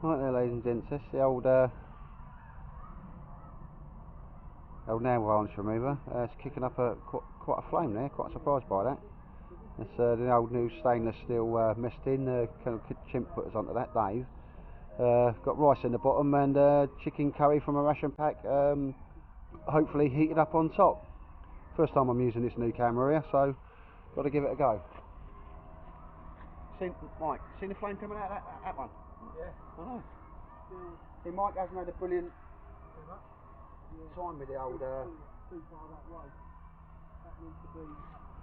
Right there, ladies and gents, that's the old nail varnish remover. It's kicking up quite a flame there, quite surprised by that. It's the old new stainless steel messed in, Colonel Chimp put us onto that, Dave. Got rice in the bottom and chicken curry from a ration pack, hopefully heated up on top. First time I'm using this new camera here, so got to give it a go. Mike, seen the flame coming out of that one? Yeah. I know. See, Mike hasn't had a brilliant time with the old too far that way. That needs to be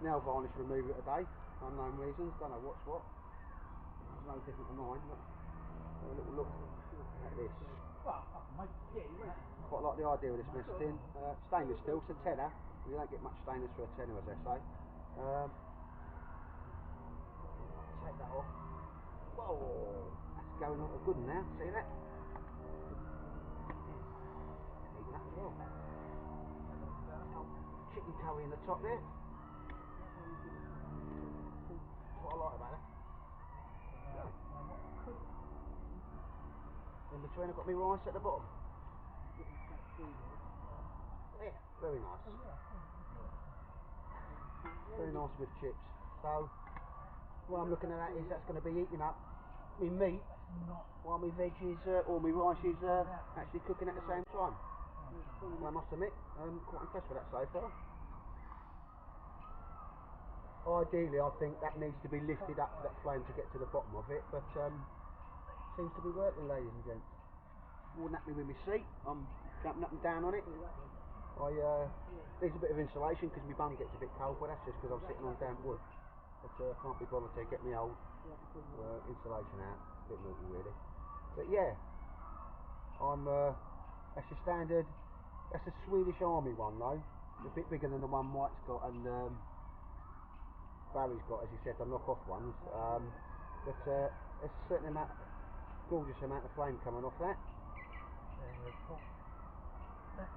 nail varnish remover today, unknown reasons, don't know what's what. It's no different to mine, but have a little look at this. Quite like the idea of this mess tin. Stainless steel, it's a tenner. You don't get much stainless for a tenner, as they say. Take that off. Whoa, that's going on a good one now. See that? Even that as well. Chicken curry in the top there. That's what I like about it. In between, I've got my rice at the bottom. Yeah, very nice. Very nice with chips. So, what I'm looking at that is that's going to be eating up my meat while my veggies or my rice is actually cooking at the same time. Well, I must admit, I'm quite impressed with that so far. Ideally, I think that needs to be lifted up, that flame, to get to the bottom of it, but seems to be working, ladies and gents. Wouldn't happy with my seat. I'm jumping up and down on it. Needs a bit of insulation because my bum gets a bit cold, but that's just because I'm sitting on damp wood. But can't be bothered to get my old insulation out. A bit naughty really. But yeah, that's a standard. That's a Swedish Army one though. It's a bit bigger than the one Mike's got and Barry's got, as he said, the knock-off ones. But there's a certain amount, gorgeous amount of flame coming off that.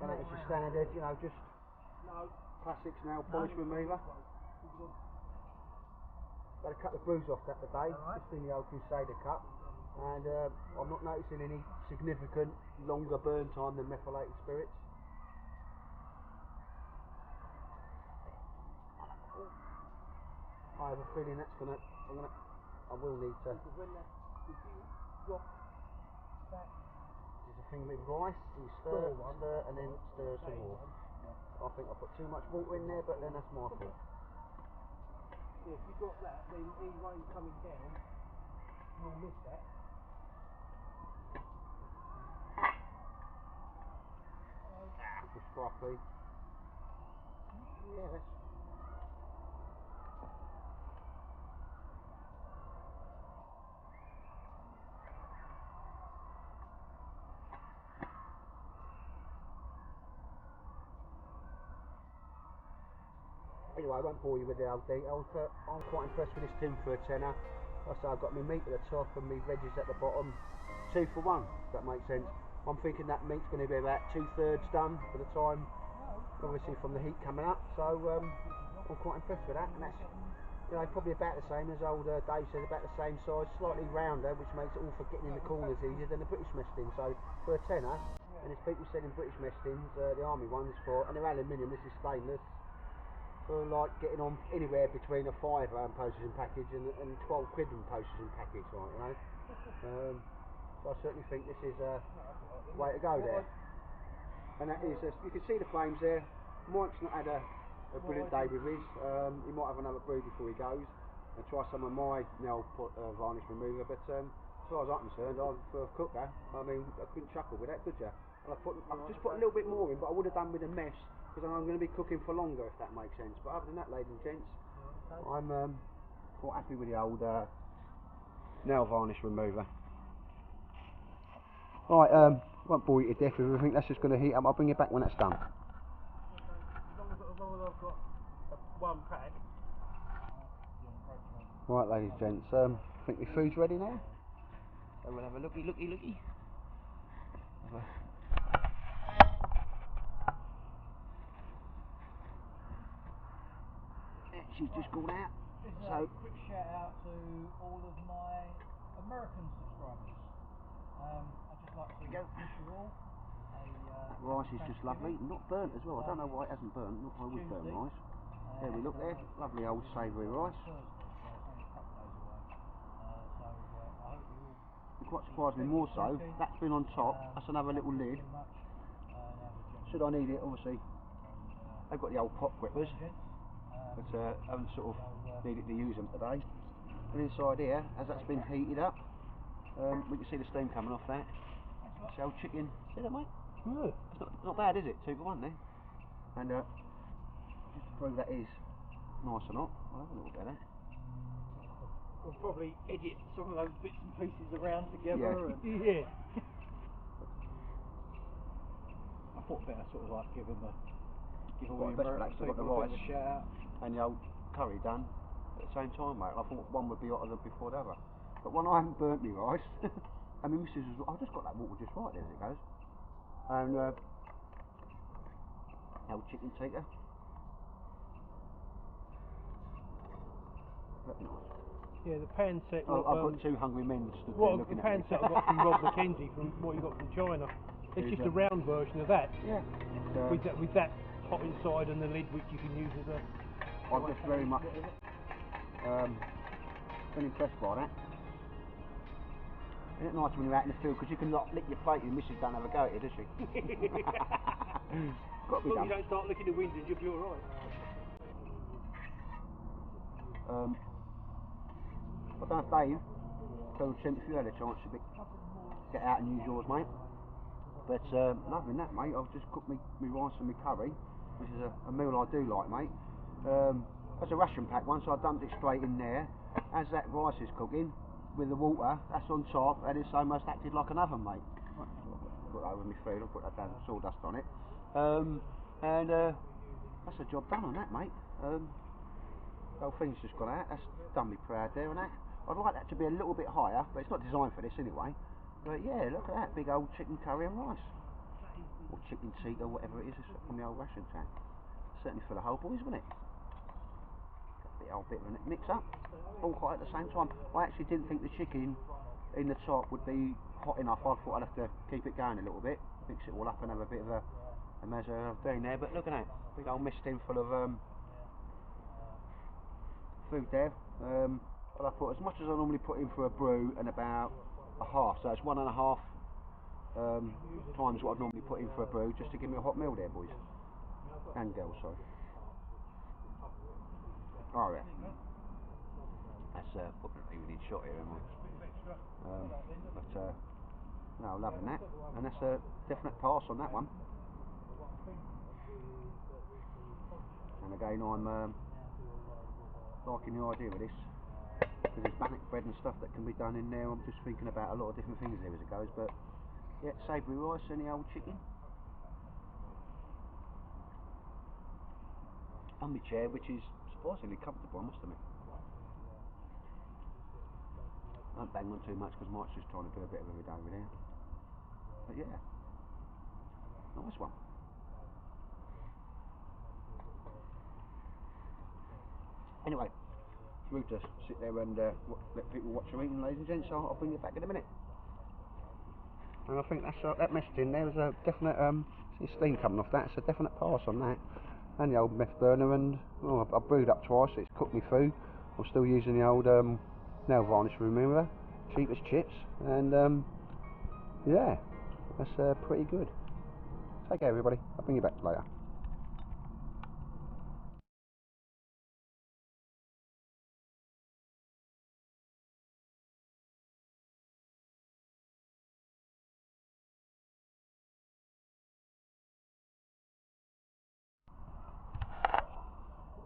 And that is your standard, you know, just classics nail polish remover. Got a couple of brews off that today, just in the old Crusader cup, and I'm not noticing any significant longer burn time than methylated spirits. I have a feeling that's I will need to. There's a thing with rice, you stir, and then stir some more. I think I put too much water in there, but then that's my fault. Yeah, if you've got that, then any rain coming down, you'll miss that. Just scruffy. Yeah, that's. Anyway, I won't bore you with the old details, but I'm quite impressed with this tin for a tenner. Like I say, I've got my meat at the top and my veggies at the bottom. 2 for 1, if that makes sense. I'm thinking that meat's going to be about 2/3 done by the time, obviously from the heat coming up. So I'm quite impressed with that, and that's, you know, probably about the same as old Dave said, about the same size, slightly rounder, which makes it all for getting in the corners easier than the British mess tin. So for a tenner, and there's people selling British mess tins, the army ones for, and they're aluminium, this is stainless, for like getting on anywhere between a £5 postage and package and 12 quid in postage and package, right, you know. So I certainly think this is a way to go there. And that is, you can see the flames there. Mike's not had a brilliant day with his. He might have another brew before he goes and try some of my nail varnish remover, but as far as I'm concerned, for a cooker, I mean, I couldn't chuckle with that, could you? And I've just put a little bit more in, but I would have done with a mesh, because I'm going to be cooking for longer, if that makes sense. But other than that, ladies and gents, I'm quite happy with the old nail varnish remover. Right, won't bore you to death with everything, that's just going to heat up. I'll bring you back when that's done. As long as I've got one pack. Right, ladies and gents, I think my food's ready now. So we'll have a looky. She's just gone out. This is a quick shout out to all of my American subscribers. I'd just like to wish you all That rice is just lovely, not burnt as well. I don't know why it hasn't burnt. Not I would burn rice. There we look there, lovely old savoury rice. And quite surprisingly more so, that's been on top. That's another little lid. Should I need it, obviously. They've got the old pot grippers, but I haven't sort of needed to use them today. And inside here, as that's been heated up, we can see the steam coming off that. It's the old chicken. See that, mate? Good. It's not bad, is it? 2 for 1 there. And just to prove that is nice or not, I'll have a little bit of that. We'll probably edit some of those bits and pieces around together. Yeah. And yeah. I thought better sort of like give all the Best American place, got the people a bit rice of a shout out. and the old curry done at the same time, mate. I thought one would be hotter than before the other. But when I haven't burnt me rice, and my missus was, I just got that water just right there as it goes. And the old chicken tikka. Very nice. Yeah, the pan set. Oh, I've got 2 hungry men stood there What looking the at pan me. set I got from Rob McKenzie from what you got from China. It's Is just a round version of that. Yeah. With that top inside and the lid which you can use as a. I've just very much been impressed by that. Isn't it nice when you're out in the field because you can lick your plate and your missus don't have a go at it, does she? Got to be As long as done. you don't start licking the windows, you'll be alright. I don't know if Dave told Tim if you had a chance to get out and use yours, mate. But other than that, mate, I've just cooked me rice and me curry, which is a meal I do like, mate. That's a ration pack one, so I dumped it straight in there. As that rice is cooking, with the water, that's on top, and it's almost acted like an oven, mate. Put that over my food, I'll put that down, sawdust on it. That's a job done on that, mate. The whole thing's just gone out, that's done me proud there and that. I'd like that to be a little bit higher, but it's not designed for this anyway. But yeah, look at that, big old chicken curry and rice. Or chicken tikka, whatever it is, it's from the old ration pack. Certainly for the whole boys, wouldn't it? Got a old bit of a mix up, all hot at the same time. I actually didn't think the chicken in the top would be hot enough. I thought I'd have to keep it going a little bit, mix it all up and have a bit of a measure of doing there. But look at that, big old mess tin full of food there. But I put as much as I normally put in for a brew and about a half, so it's 1.5 times what I'd normally put in for a brew, just to give me a hot meal there, boys and girls, sorry. Oh yeah, that's probably an evening shot here, isn't it? No, loving that, and that's a definite pass on that one. And again, I'm liking the idea of this, because there's bannock bread and stuff that can be done in there. I'm just thinking about a lot of different things there as it goes, but yeah, savoury rice and the old chicken. On my chair, which is surprisingly comfortable, I must admit. I don't bang on too much because Mike's just trying to do a bit of every day over there. But yeah, nice one. Anyway, rude to sit there and let people watch them eating, ladies and gents, so I'll bring it back in a minute. And I think that's that mess tin there was a definite, see steam coming off that, it's a definite pass on that. And the old meth burner, and oh, I brewed up twice, it's cooked me food. I'm still using the old nail varnish remover, cheap as chips, and yeah, that's pretty good. Take care everybody, I'll bring you back later.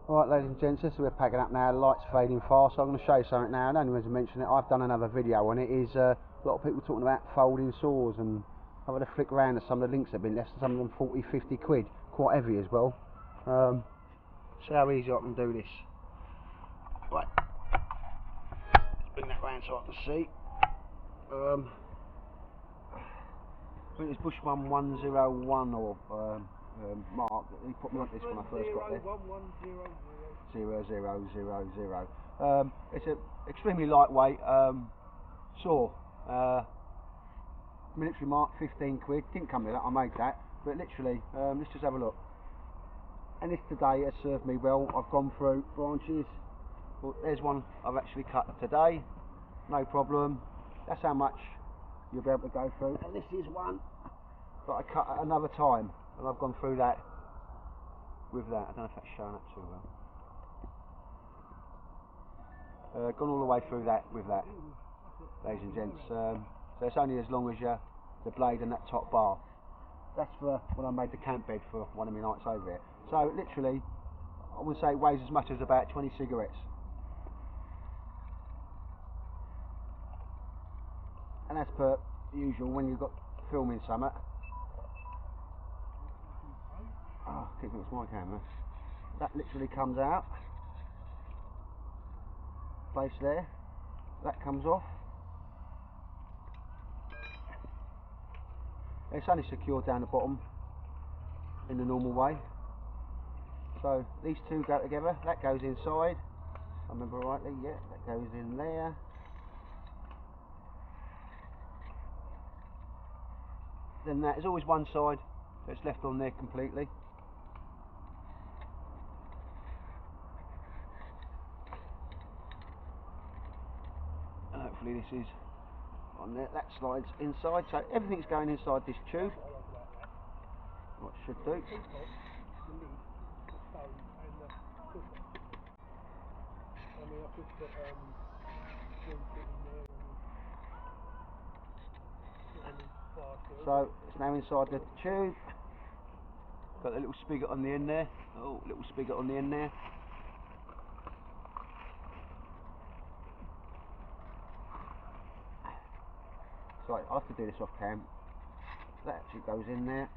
Alright ladies and gents, this is we're packing up now, lights fading fast, so I'm going to show you something now. I don't even mention it, I've done another video on it. Is a lot of people talking about folding saws, and I've had a flick round at some of the links that have been left, some of them 40-50 quid, quite heavy as well. See how easy I can do this. Right, let's bring that round so I can see. I think it's Bush 1101 or Mark, he put me on this when I first got there. 0000. It's an extremely lightweight saw. military mark, 15 quid. Didn't come with that, I made that. But literally, let's just have a look. And this today has served me well. I've gone through branches. Well, there's one I've actually cut today, no problem. That's how much you'll be able to go through. And this is one that I cut at another time, and I've gone through that with that. I don't know if that's showing up too well. Gone all the way through that with that, ladies and gents. So it's only as long as the blade and that top bar. That's for when I made the camp bed for one of my nights over here. So literally, I would say it weighs as much as about 20 cigarettes. And as per usual, when you've got filming something, I think it's my camera, that literally comes out, place there, that comes off. It's only secured down the bottom in the normal way. So these two go together, that goes inside, if I remember rightly, yeah, that goes in there. Then that is always one side that's left on there completely. And hopefully this is on there, that slides inside, so everything's going inside this tube. What it should do. So it's now inside the tube. Got a little spigot on the end there. Oh, little spigot on the end there. So I'll have to do this off cam. That actually goes in there.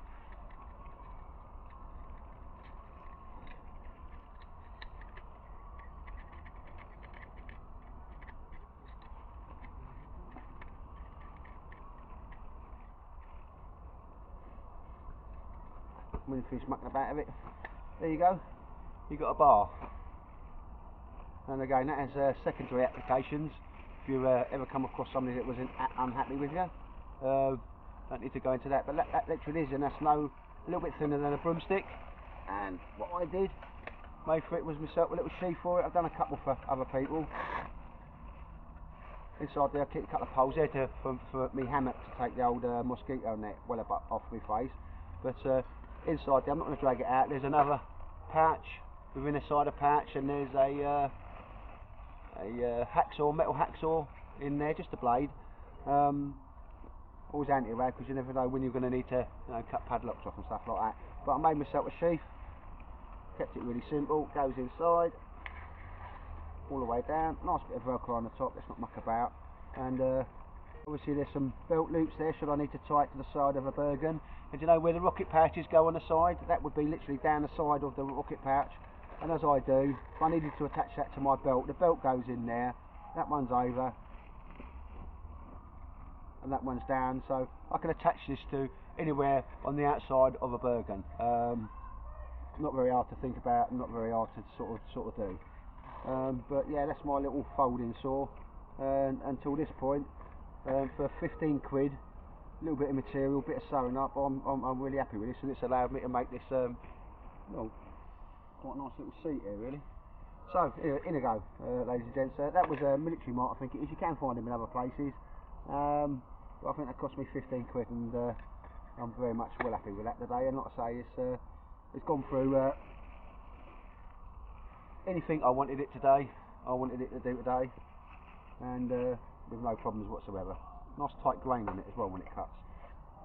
Winfish mucking about a bit. There you go. You got a bar. And again, that has secondary applications. If you ever come across somebody that was unhappy with you, don't need to go into that. But that literally is, and that's a little bit thinner than a broomstick. And what I did, made for it was myself a little sheath for it. I've done a couple for other people. Inside there, I keep a couple of poles there for me hammock to take the old mosquito net well up off my face. But inside there, I'm not going to drag it out. There's another pouch within the side of pouch, and there's a hacksaw, metal hacksaw in there, just a blade. Always anti-rag because you never know when you're going to need to cut padlocks off and stuff like that. But I made myself a sheath, kept it really simple, goes inside, all the way down, nice bit of velcro on the top, let's not muck about. And obviously there's some belt loops there should I need to tie it to the side of a Bergen. And you know where the rocket pouches go on the side? That would be literally down the side of the rocket pouch. And as I do, if I needed to attach that to my belt, the belt goes in there, that one's over, and that one's down, so I can attach this to anywhere on the outside of a Bergen. Not very hard to think about, not very hard to sort of do. But yeah, that's my little folding saw. Until this point, for 15 quid, a little bit of material, bit of sewing up, I'm really happy with this, and it's allowed me to make this well, quite a nice little seat here really. So in a go, ladies and gents. That was a military mark, I think it is. You can find them in other places, but I think that cost me 15 quid, and I'm very much well happy with that today. And like I say, it's gone through anything I wanted it today. I wanted it to do today, and with no problems whatsoever. Nice tight grain on it as well when it cuts.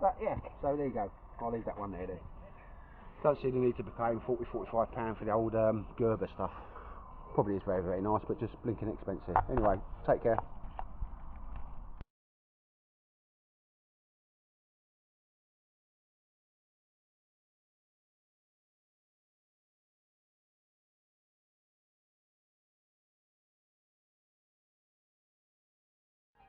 But yeah, so there you go. I'll leave that one there then. Don't see the need to be paying £40–45 for the old Gerber stuff. Probably is very, very nice, but just blinking expensive. Anyway, take care.